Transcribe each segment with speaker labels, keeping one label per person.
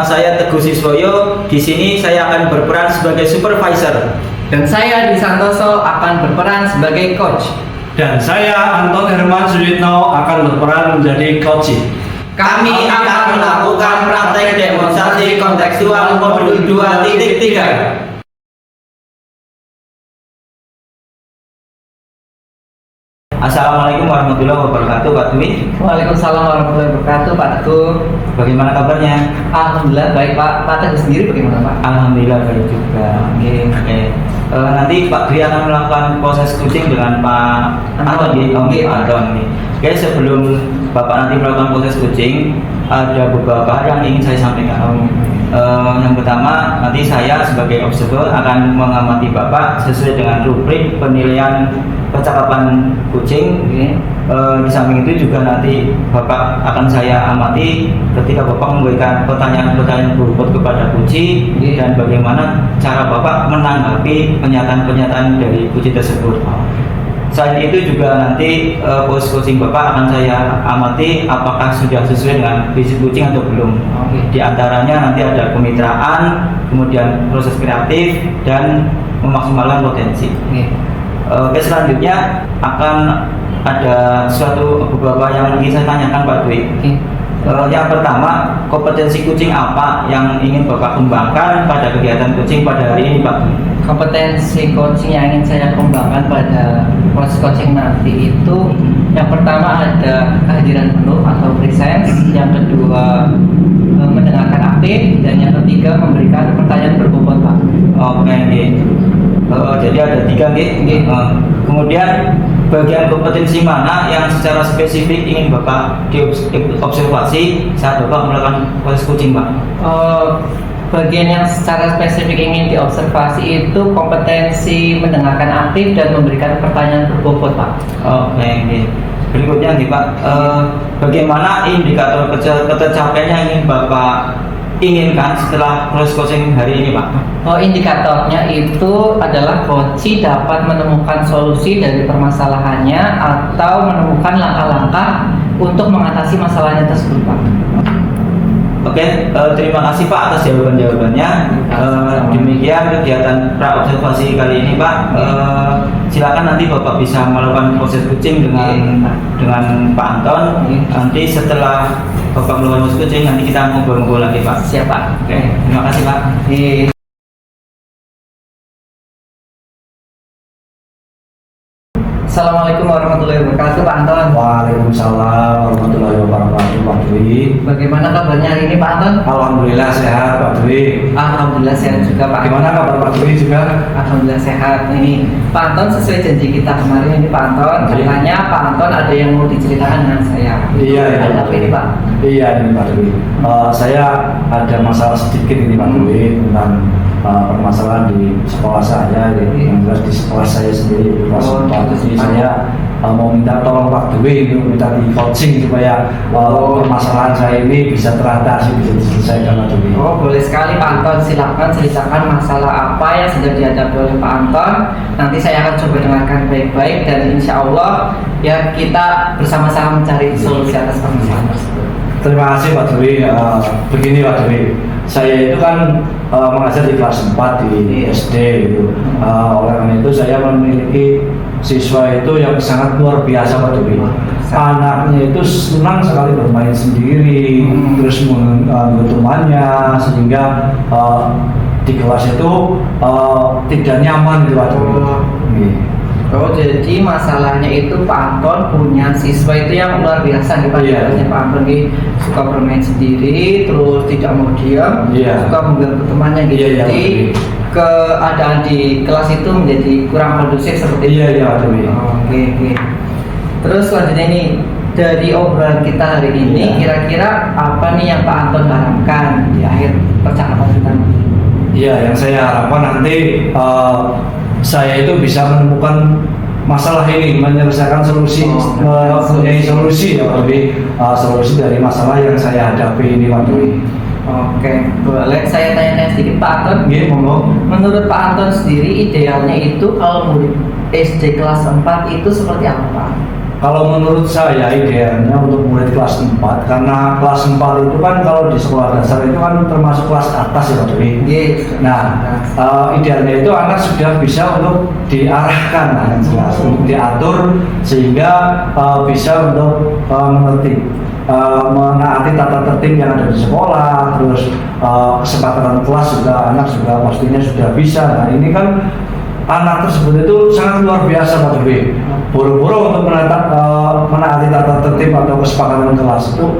Speaker 1: saya Teguh Siswoyo. Di sini saya akan berperan sebagai supervisor.
Speaker 2: Dan saya Di Santoso akan berperan sebagai coach.
Speaker 3: Dan saya Anton Herman Suditno akan berperan menjadi coach.
Speaker 1: Kami akan melakukan praktek demonstrasi kontekstual modul 2.3. Assalamualaikum warahmatullahi wabarakatuh, Pak Dwi.
Speaker 2: Waalaikumsalam warahmatullahi wabarakatuh, Pak Teguh.
Speaker 1: Bagaimana kabarnya?
Speaker 2: Alhamdulillah baik, Pak. Pak Teguh sendiri bagaimana, Pak?
Speaker 1: Alhamdulillah baik juga. Oke. Nanti Pak Dwi akan melakukan proses coaching dengan Pak Anton. Pak Anton. Oke, sebelum Bapak nanti melakukan proses coaching, ada beberapa hal yang ingin saya sampaikan. Yang pertama, nanti saya sebagai observer akan mengamati Bapak sesuai dengan rubrik penilaian percakapan coaching. Di samping itu juga nanti Bapak akan saya amati ketika Bapak memberikan pertanyaan-pertanyaan berbobot kepada Puji dan bagaimana cara Bapak menanggapi pernyataan-pernyataan dari Puji tersebut. Selain itu juga nanti proses coaching Bapak akan saya amati apakah sudah sesuai dengan visi coaching atau belum. Di antaranya nanti ada kemitraan, kemudian proses kreatif, dan memaksimalkan potensi. Oke, selanjutnya akan ada beberapa yang ingin saya tanyakan Pak Dwi. Yang pertama, kompetensi coaching apa yang ingin Bapak kembangkan pada kegiatan coaching pada hari ini, Pak?
Speaker 2: Kompetensi coaching yang ingin saya kembangkan pada proses coaching nanti itu yang pertama ada kehadiran penuh atau presence, yang kedua mendengarkan aktif, dan yang ketiga memberikan pertanyaan berbobot, Pak.
Speaker 1: Oke. Jadi ada 3 kemudian bagian kompetensi mana yang secara spesifik ingin Bapak diobservasi saat Bapak melakukan proses coaching, Pak?
Speaker 2: Bagian yang secara spesifik ingin diobservasi itu kompetensi mendengarkan aktif dan memberikan pertanyaan berbobot, Pak.
Speaker 1: Oke. Berikutnya nih Pak, bagaimana indikator tercapainya yang ingin Bapak inginkan setelah proses coaching hari ini, Pak?
Speaker 2: Indikatornya itu adalah coach dapat menemukan solusi dari permasalahannya atau menemukan langkah-langkah untuk mengatasi masalahnya tersebut, Pak.
Speaker 1: Oke, terima kasih Pak atas jawaban-jawabannya. Demikian kegiatan pra-observasi kali ini, Pak. Silakan nanti Bapak bisa melakukan proses coaching dengan Pak Anton. Nanti setelah Bapak melakukan proses coaching, nanti kita ngobrol-ngobrol lagi, Pak.
Speaker 2: Siap, Pak.
Speaker 1: Oke, terima kasih, Pak.
Speaker 2: Assalamualaikum warahmatullahi wabarakatuh, Pak Anton.
Speaker 3: Waalaikumsalam warahmatullahi wabarakatuh, Pak Dwi.
Speaker 2: Bagaimana kabarnya hari ini, Pak Anton?
Speaker 3: Alhamdulillah sehat, Pak Dwi.
Speaker 2: Alhamdulillah sehat juga, Pak.
Speaker 3: Gimana kabar Pak Dwi juga?
Speaker 2: Alhamdulillah sehat. Ini Pak Anton, sesuai janji kita kemarin ini, Pak Anton, katanya Pak Anton ada yang mau diceritakan dengan saya.
Speaker 3: Iya.
Speaker 2: Ada apa ini, Pak?
Speaker 3: Iya ini Pak Dwi. Saya ada masalah sedikit ini Pak Dwi tentang permasalahan di sekolah saya, yang jelas di sekolah saya sendiri kelas 4. Jadi saya mau minta tolong Pak Dwi untuk minta di coaching supaya permasalahan saya ini bisa teratasi, bisa diselesaikan Pak Dwi.
Speaker 2: Boleh sekali Pak Anton, silakan ceritakan masalah apa yang sedang dihadapi oleh Pak Anton. Nanti saya akan coba dengarkan baik-baik dan insya Allah ya kita bersama-sama mencari solusi atas permasalahan tersebut.
Speaker 3: Terima kasih Pak Dwi. Begini Pak Dwi, saya itu kan mengajar di kelas 4 di SD gitu. Oleh karena itu saya memiliki siswa itu yang sangat luar biasa Pak Dwi. Anaknya itu senang sekali bermain sendiri, terus mengikuti temannya, sehingga di kelas itu tidak nyaman gitu Pak Dwi.
Speaker 2: Jadi masalahnya itu Pak Anton punya siswa itu yang luar biasa nih Pak. Pak Anton ini suka bermain sendiri, terus tidak mau diam, suka mengganggu temannya gitu. Jadi keadaan di kelas itu menjadi kurang kondusif seperti itu. Oke. Terus selanjutnya ini dari obrolan kita hari ini, kira-kira apa nih yang Pak Anton harapkan di akhir percakapan kita?
Speaker 3: Iya, yang saya harapkan nanti saya itu bisa menemukan masalah ini, menyelesaikan solusi, mempunyai solusi ya Pak Dwi, solusi dari masalah yang saya hadapi ini Pak Dwi.
Speaker 2: Oke, boleh saya tanya sedikit Pak Anton?
Speaker 3: Iya, monggo.
Speaker 2: Menurut Pak Anton sendiri idealnya itu kalau murid SD kelas 4 itu seperti apa Pak?
Speaker 3: Kalau menurut saya idealnya untuk murid kelas 4, karena kelas 4 itu kan kalau di sekolah dasar itu kan termasuk kelas atas ya Pak Dwi.
Speaker 2: Yes.
Speaker 3: Nah, idealnya itu anak sudah bisa untuk diarahkan, nah, jelas, untuk diatur sehingga bisa untuk mengerti, menaati tata tertib yang ada di sekolah, terus kesepakatan kelas juga anak juga pastinya sudah bisa. Nah ini kan anak tersebut itu sangat luar biasa Pak Dwi. Buru-buru untuk menaati tata tertib atau kesepakatan kelas itu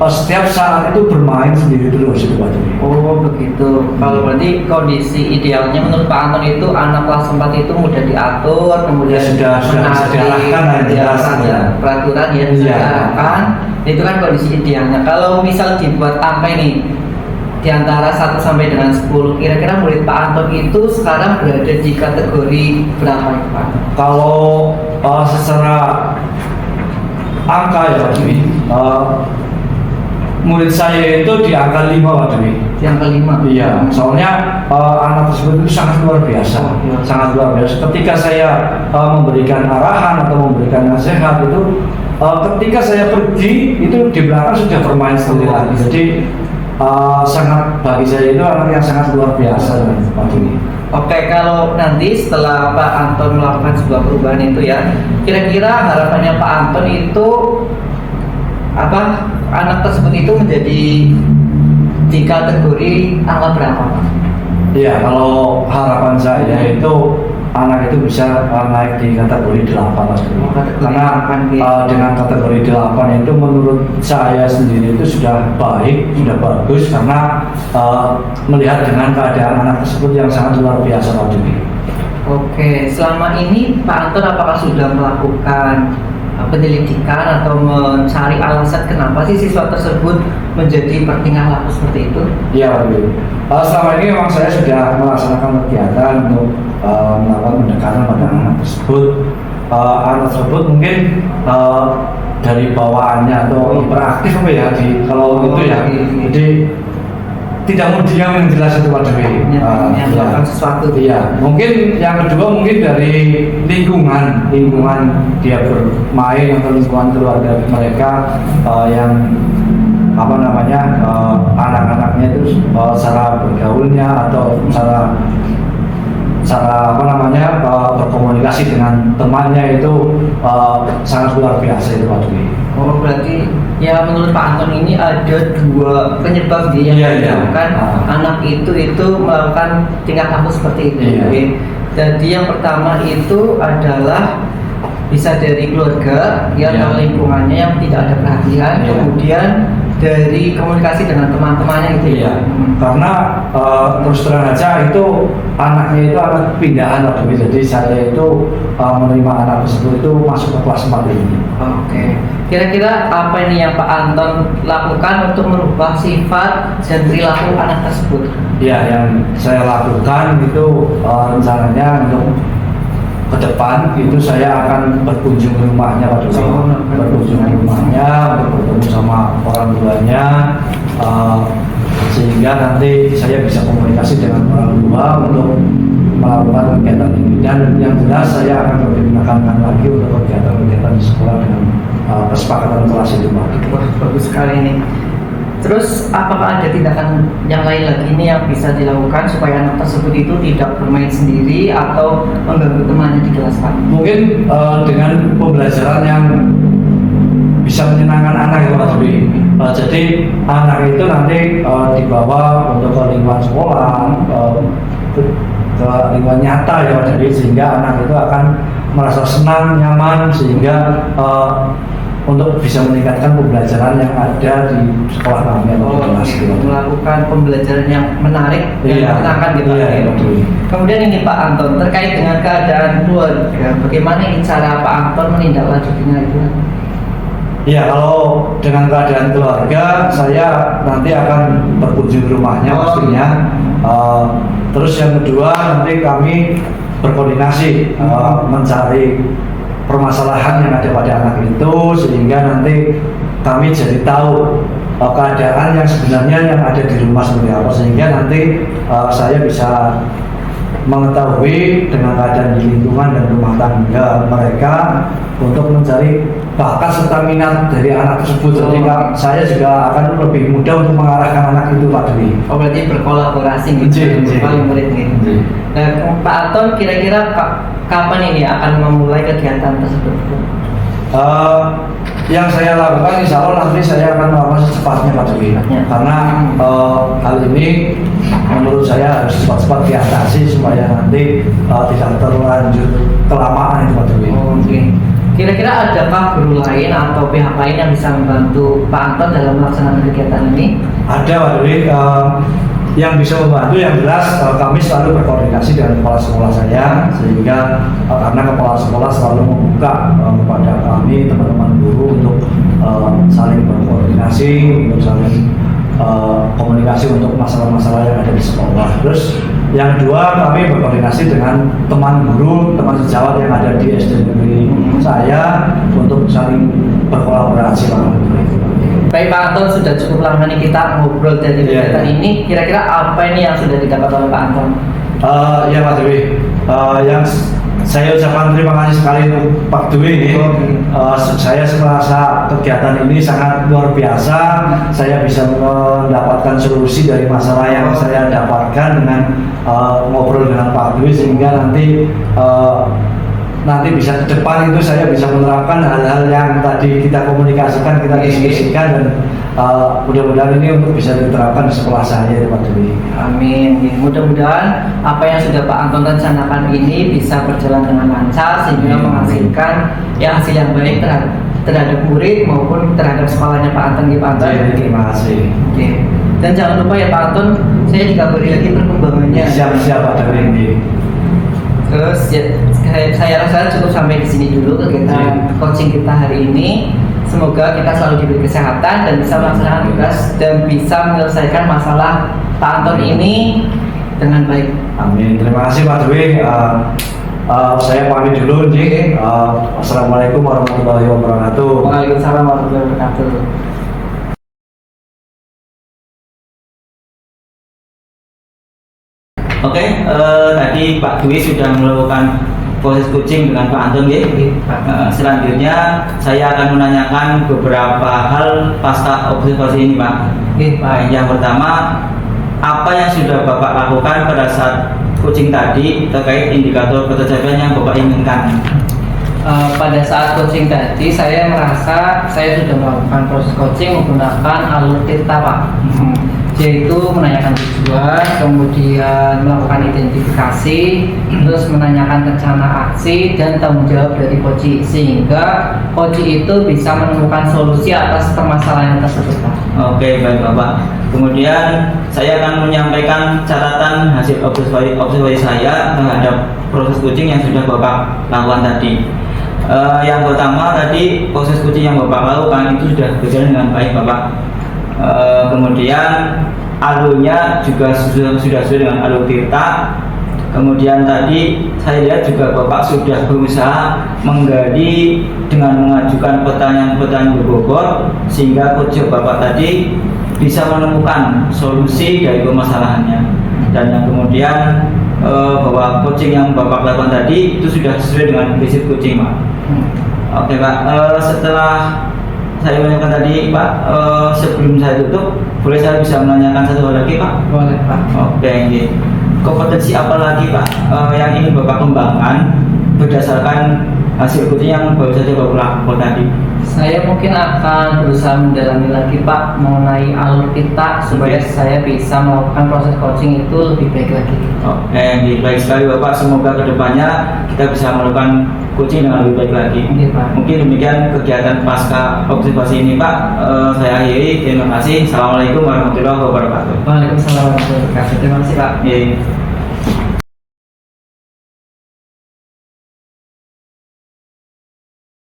Speaker 3: setiap saat itu bermain sendiri terus itu Pak Dwi.
Speaker 2: Oh begitu. Kalau berarti kondisi idealnya menurut Pak Anton itu anak kelas 4 itu mudah diatur, kemudian
Speaker 3: sudah bisa diarahkan dan jelas ya.
Speaker 2: Peraturan ya diarahkan. Itu kan kondisi idealnya. Kalau misal dibuat angka ini di antara 1 sampai dengan 10, kira-kira murid Pak Anton itu sekarang berada di kategori berapa ya Pak?
Speaker 3: Kalau secara angka ya Pak Dwi, murid saya itu di angka 5 Pak Dwi.
Speaker 2: Di angka 5?
Speaker 3: Iya, soalnya anak tersebut itu sangat luar biasa, sangat luar biasa. Ketika saya memberikan arahan atau memberikan nasihat itu, ketika saya pergi itu di belakang sudah bermain sendiri lagi. Jadi sangat bagi saya itu anak yang sangat luar biasa Pak Dwi.
Speaker 2: Oke, kalau nanti setelah Pak Anton melakukan sebuah perubahan itu ya, kira-kira harapannya Pak Anton itu apa, anak tersebut itu menjadi di kategori angka berapa Pak?
Speaker 3: Iya, kalau harapan saya itu anak itu bisa naik di kategori 8 Mas Dwi. Karena dengan kategori 8 itu menurut saya sendiri itu sudah baik, sudah bagus karena melihat dengan keadaan anak tersebut yang sangat luar biasa Pak Dwi.
Speaker 2: Oke, selama ini Pak Anton apakah sudah melakukan penyelidikan atau mencari alasan kenapa sih siswa tersebut menjadi bertingkah laku seperti itu?
Speaker 3: Iya Pak Dwi. Selama ini memang saya sudah melaksanakan kegiatan untuk melakukan pendekatan pada anak tersebut. Anak tersebut mungkin dari bawaannya atau hiperaktif apa ya kalau itu ya. Jadi tidak mau diam yang jelas itu Pak Dwi.
Speaker 2: Melakukan sesuatu.
Speaker 3: Iya. Mungkin yang kedua mungkin dari lingkungan dia bermain atau lingkungan keluarga mereka yang apa namanya anak-anaknya itu cara bergaulnya atau cara apa namanya berkomunikasi dengan temannya itu sangat luar biasa itu Pak Dwi.
Speaker 2: Oh berarti ya menurut Pak Anton ini ada 2 penyebab yang menyebabkan anak itu melakukan tingkah laku seperti itu. Jadi yang pertama itu adalah bisa dari keluarga atau lingkungannya yang tidak ada perhatian, kemudian dari komunikasi dengan teman-temannya gitu ya.
Speaker 3: Karena terus terang aja itu anaknya itu anak pindahan Pak Dwi. Jadi saya itu menerima anak tersebut itu masuk ke kelas 4 ini.
Speaker 2: Oke. Kira-kira apa ini yang Pak Anton lakukan untuk merubah sifat dan perilaku anak tersebut?
Speaker 3: Ya, yang saya lakukan itu rencananya untuk ke depan itu saya akan berkunjung ke rumahnya Pak Dwi. Berkunjung ke rumahnya untuk bertemu sama orang tuanya, sehingga nanti saya bisa komunikasi dengan orang tua untuk melakukan kegiatan ini. Dan yang jelas saya akan lebih menekankan lagi untuk kegiatan-kegiatan di sekolah dengan kesepakatan kelas itu Pak.
Speaker 2: Wah bagus sekali ini. Terus apakah ada tindakan yang lain lagi ini yang bisa dilakukan supaya anak tersebut itu tidak bermain sendiri atau mengganggu temannya di kelas Pak?
Speaker 3: Mungkin dengan pembelajaran yang bisa menyenangkan anak itu Pak Dwi. Jadi anak itu nanti dibawa untuk ke lingkungan sekolah, ke lingkungan nyata ya Pak Dwi, sehingga anak itu akan merasa senang, nyaman, sehingga untuk bisa meningkatkan pembelajaran yang ada di sekolah kami
Speaker 2: melakukan pembelajaran yang menarik dan menyenangkan gitu. Kemudian ini Pak Anton terkait dengan keadaan keluarga, bagaimana ini cara Pak Anton menindaklanjutinya itu?
Speaker 3: Iya, kalau dengan keadaan keluarga saya nanti akan berkunjung ke rumahnya pastinya. Terus yang kedua nanti kami berkoordinasi mencari permasalahan yang ada pada anak itu, sehingga nanti kami jadi tahu keadaan yang sebenarnya yang ada di rumah seperti apa, sehingga nanti saya bisa mengetahui dengan keadaan di lingkungan dan rumah tangga mereka untuk mencari bakat serta minat dari anak tersebut. Jadi saya juga akan lebih mudah untuk mengarahkan anak itu Pak Dwi.
Speaker 2: Oh berarti berkolaborasi gitu, paling murid gitu. Nah Pak Anton kira-kira kapan ini akan memulai kegiatan tersebut?
Speaker 3: Yang saya lakukan insya Allah nanti saya akan melakukan secepatnya Pak Dwi, karena hal ini menurut saya harus cepat-cepat diatasi supaya nanti tidak terlanjur kelamaan itu Pak Dwi.
Speaker 2: Oke. Kira-kira adakah guru lain atau pihak lain yang bisa membantu Pak Anton dalam melaksanakan kegiatan ini?
Speaker 3: Ada Pak Dwi, yang bisa membantu yang jelas kami selalu berkoordinasi dengan kepala sekolah saya, sehingga karena kepala sekolah selalu membuka kepada kami teman-teman guru untuk saling berkoordinasi, untuk saling komunikasi untuk masalah-masalah yang ada di sekolah. Terus yang kedua, kami berkoordinasi dengan teman guru, teman sejawat yang ada di SD negeri saya untuk saling berkolaborasi Pak.
Speaker 2: Baik Pak Anton, sudah cukup lama nih kita ngobrol dari kegiatan ini. Kira-kira apa ini yang sudah didapat oleh Pak Anton?
Speaker 3: Ya Pak Dwi, yang saya ucapkan terima kasih sekali untuk Pak Dwi ini. Saya merasa kegiatan ini sangat luar biasa. Saya bisa mendapatkan solusi dari masalah yang saya dapatkan dengan ngobrol dengan Pak Dwi, sehingga nanti bisa ke depan itu saya bisa menerapkan hal-hal yang tadi kita komunikasikan, kita diskusikan, dan mudah-mudahan ini untuk bisa diterapkan di sekolah saya Pak Dwi.
Speaker 2: Amin. Mudah-mudahan apa yang sudah Pak Anton rencanakan ini bisa berjalan dengan lancar sehingga menghasilkan hasil yang baik terhadap murid maupun terhadap sekolahnya Pak Anton di Pak Anton.
Speaker 3: Terima kasih.
Speaker 2: Oke. Dan jangan lupa ya Pak Anton, saya dikabari lagi perkembangannya.
Speaker 3: Siap-siap Pak Dwi.
Speaker 2: Terus saya rasa cukup sampai di sini dulu kegiatan coaching kita hari ini. Semoga kita selalu diberi kesehatan dan bisa melaksanakan tugas dan bisa menyelesaikan masalah Pak Anton ini dengan baik.
Speaker 3: Amin. Terima kasih Pak Dwi. Saya pamit dulu nih. Assalamualaikum warahmatullahi wabarakatuh.
Speaker 2: Waalaikumsalam warahmatullahi wabarakatuh.
Speaker 1: Oke, tadi Pak Dwi sudah melakukan proses coaching dengan Pak Anton ya. Selanjutnya saya akan menanyakan beberapa hal pasca observasi ini Pak. Yang pertama, apa yang sudah Bapak lakukan pada saat coaching tadi terkait indikator ketercapaian yang Bapak inginkan?
Speaker 2: Pada saat coaching tadi saya merasa saya sudah melakukan proses coaching menggunakan alur tirta Pak. Yaitu menanyakan tujuan, kemudian melakukan identifikasi, terus menanyakan rencana aksi dan tanggung jawab dari coach, sehingga coach itu bisa menemukan solusi atas permasalahan tersebut.
Speaker 1: Oke, baik Bapak. Kemudian saya akan menyampaikan catatan hasil observasi saya terhadap proses coaching yang sudah Bapak lakukan tadi. Yang pertama tadi proses coaching yang Bapak lakukan itu sudah berjalan dengan baik Bapak. Kemudian alurnya juga sudah sesuai dengan alur tirta. Kemudian tadi saya lihat juga Bapak sudah berusaha menggali dengan mengajukan pertanyaan-pertanyaan berbobot, sehingga coach Bapak tadi bisa menemukan solusi dari permasalahannya. Dan yang kemudian bahwa coaching yang Bapak lakukan tadi itu sudah sesuai dengan prinsip coaching Pak. Oke Pak, setelah saya menanyakan tadi Pak, sebelum saya tutup, boleh saya bisa menanyakan satu hal lagi Pak?
Speaker 2: Boleh Pak.
Speaker 1: Oke, ini kompetensi apa lagi Pak yang ingin Bapak kembangkan berdasarkan hasil coaching yang baru saja Bapak lakukan tadi?
Speaker 2: Saya mungkin akan berusaha mendalami lagi Pak mengenai alur kita supaya saya bisa melakukan proses coaching itu lebih baik lagi.
Speaker 1: Oke, baik sekali Bapak. Semoga kedepannya kita bisa melakukan coaching dengan lebih baik lagi.
Speaker 2: Pak.
Speaker 1: Mungkin demikian kegiatan pasca observasi ini Pak. Saya akhiri. Terima kasih. Assalamualaikum warahmatullahi wabarakatuh.
Speaker 2: Waalaikumsalam warahmatullahi wabarakatuh. Terima kasih Pak.
Speaker 1: Iya.